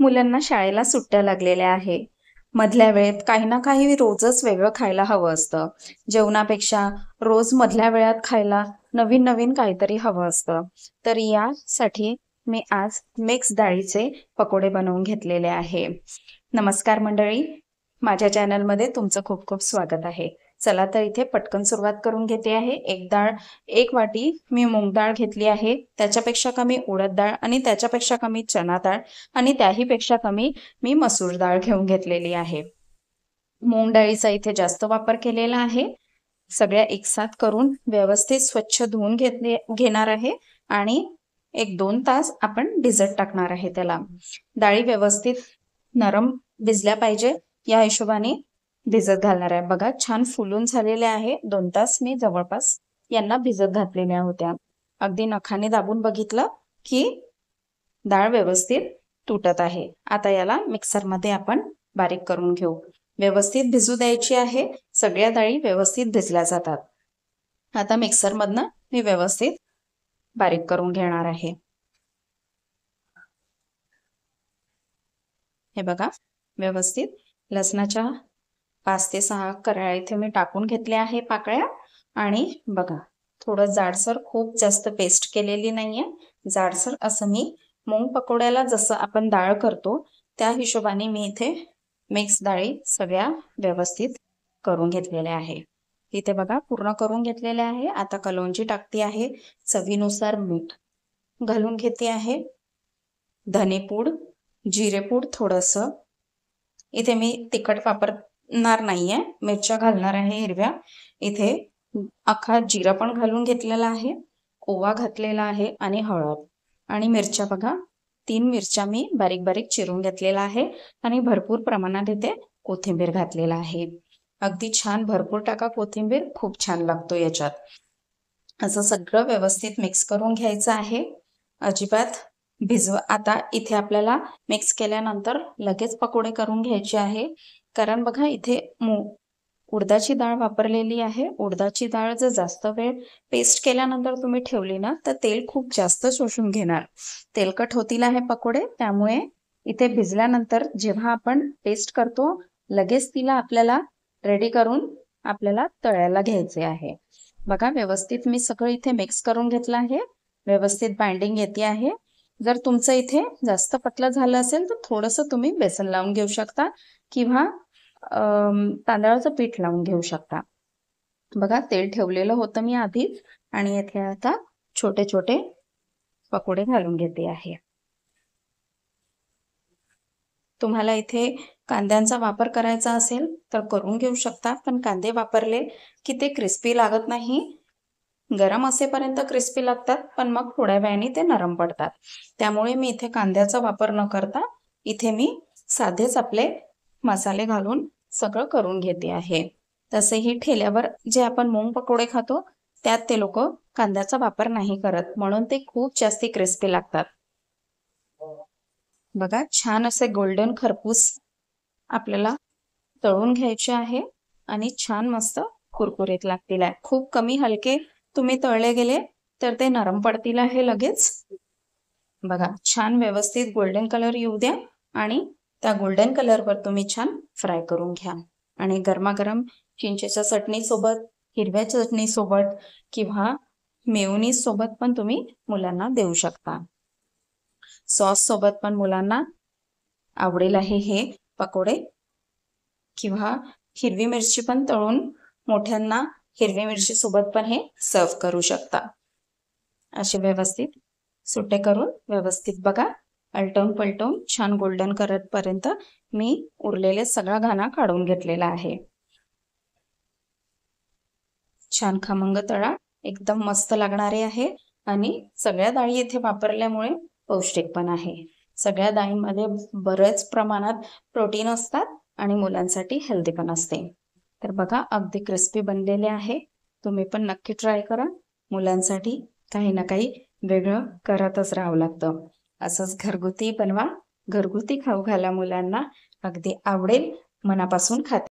मुलांना शाळेला सुट्ट्या लागलेल्या आहे. मधल्या वेळेत काही ना काही रोजच वेगळं खायला हवं असतं. जेवणापेक्षा रोज मधल्या वेळात खायला नवीन नवीन काहीतरी हवं असतं. तर यासाठी मी आज मिक्स डाळीचे पकोडे बनवून घेतलेले आहे. नमस्कार मंडळी, माझ्या चॅनलमध्ये तुमचं खूप खूप स्वागत आहे. चला तर इथे पटकन सुरुवात करून घेते आहे. एक वाटी मी मूग डाळ घेतली आहे, त्याच्यापेक्षा कमी उडद डाळ आणि त्याच्यापेक्षा कमी चना डाळ आणि त्याही पेक्षा कमी मी मसूर डाळ घेऊन घेतलेली आहे. मूग डाळीचा इथे जास्त वापर केलेला आहे. सगळ्या एकसाथ करून व्यवस्थित स्वच्छ धुवून घेणार आहे आणि 1-2 तास आपण भिजत टाकणार आहे त्याला. डाळी व्यवस्थित नरम भिजल्या पाहिजे या हिशोबाने भिजत घालणार आहे. बघा छान फुलून झालेले आहे. 2 तास मी जवळपास यांना भिजत घातलेल्या होत्या. अगदी नखाने दाबून बघितलं की डाळ व्यवस्थित तुटत आहे. आता याला मिक्सरमध्ये आपण बारीक करून घेऊ. व्यवस्थित भिजू द्यायची आहे. सगळ्या डाळी व्यवस्थित भिजल्या जातात. आता मिक्सरमधनं मी व्यवस्थित बारीक करून घेणार आहे. हे बघा व्यवस्थित लसणाच्या 5 ते 6 कळ्या इथे मी टाकून घेतल्या आहे पाकळ्या. आणि बघा थोडं जाडसर, खूप जास्त पेस्ट केलेली नाहीये, जाडसर असं मी मूग पकोड्याला जसं आपण डाळ करतो त्या हिशोबाने मी इथे मिक्स डाळी सगळ्या व्यवस्थित करून घेतलेल्या आहे. इथे बघा पूर्ण करून घेतलेले आहे. आता कलौंजी टाकते आहे, चवीनुसार मीठ घालून घेते आहे, धनेपूड, जिरेपूड थोडंसं. इथे मी तिखट वापरणार नाहीये, मिरच्या घालणार आहे हिरव्या. इथे अख्खा जिरा पण घालून घेतलेला आहे, ओवा घातलेला आहे आणि हळद आणि मिरच्या बघा 3 मिरच्या मी बारीक बारीक चिरून घेतलेला आहे आणि भरपूर प्रमाणात इथे कोथिंबीर घातलेला आहे. अगदी छान भरपूर टाका कोथिंबीर, खूप छान लागतो याच्यात. असं सगळं व्यवस्थित मिक्स करून घ्यायचं आहे. अजिबात भिजवा. आता इथे आपल्याला मिक्स केल्यानंतर लगेच पकोडे करून घ्यायचे आहे, कारण बघा इथे उडदाची डाळ वापरलेली आहे. उडदाची डाळ जर जास्त वेळ पेस्ट केल्यानंतर तुम्ही ठेवली ना तर तेल खूप जास्त शोषून घेणार, तेलकट होतील आहे पकोडे. त्यामुळे इथे भिजल्यानंतर जेव्हा आपण पेस्ट करतो लगेच तिला आपल्याला रेडी करून आपल्याला तळायला घ्यायचे आहे. बघा व्यवस्थित मी सगळं इथे मिक्स करून घेतलं आहे, व्यवस्थित बाइंडिंग येते आहे. जर तुमचं इथे जास्त पतलं झालं असेल तर थोडंसं तुम्ही बेसन लावून घेऊ शकता किंवा तांदळाचं पीठ लावून घेऊ शकता. बघा तेल ठेवलेलं होतं मी आधीच आणि इथे आता छोटे छोटे पकोडे घालून घेते आहे. तुम्हाला इथे कांद्यांचा वापर करायचा असेल तर करून घेऊ शकता, पण कांदे वापरले की ते क्रिस्पी लागत नाही. गरम असेपर्यंत क्रिस्पी लागतात पण मग थोड्या वेळाने ते नरम पडतात. त्यामुळे मी इथे कांद्याचा वापर न करता इथे मी साधेच आपले मसाले घालून सगळं करून घेते आहे. तसेही ठेल्यावर जे आपण मूग पकोडे खातो त्यात ते लोक कांद्याचा वापर नाही करत, म्हणून ते खूप जास्ती क्रिस्पी लागतात. बघा छान असे गोल्डन खरपूस आपल्याला तळून घ्यायचे आहे आणि छान मस्त कुरकुरीत लागतील आहे. खूप कमी हलके तुम्ही तळले गेले तर ते नरम पडतील आहे लगेच. बघा छान व्यवस्थित गोल्डन कलर येऊ द्या आणि त्या गोल्डन कलरवर तुम्ही छान फ्राय करून घ्या. आणि गरमागरम चिंचेच्या चटणी सोबत, हिरव्या चटणी सोबत किंवा मेयोनीज सोबत पण तुम्ही मुलांना देऊ शकता. सॉस सोबत पण मुलांना आवडेल आहे हे पकोडे. किंवा हिरवी मिरची पण तळून मोठ्यांना हिरवी मिरची सोबत पण हे सर्व करू शकता. असे व्यवस्थित सुट्टे करून व्यवस्थित बघा आलटवून पलटवून छान गोल्डन कलरपर्यंत मी उरलेले सगळा घाणा काढून घेतलेला आहे. छान खमंग तळा, एकदम मस्त लागणारे आहे आणि सगळ्या डाळी इथे वापरल्यामुळे पौष्टिक पण आहे. सगळ्या डाळींमध्ये बरेच प्रमाणात प्रोटीन असतात आणि मुलांसाठी हेल्दी पण असते. तर बघा अगदी क्रिस्पी बनलेले आहे. तुम्ही पण नक्की ट्राय करा. मुलांसाठी काही ना काही वेगळं करतच राहावं लागतं. असंच घरगुती बनवा, घरगुती खाऊ घाला मुलांना, अगदी आवडेल, मनापासून खातील.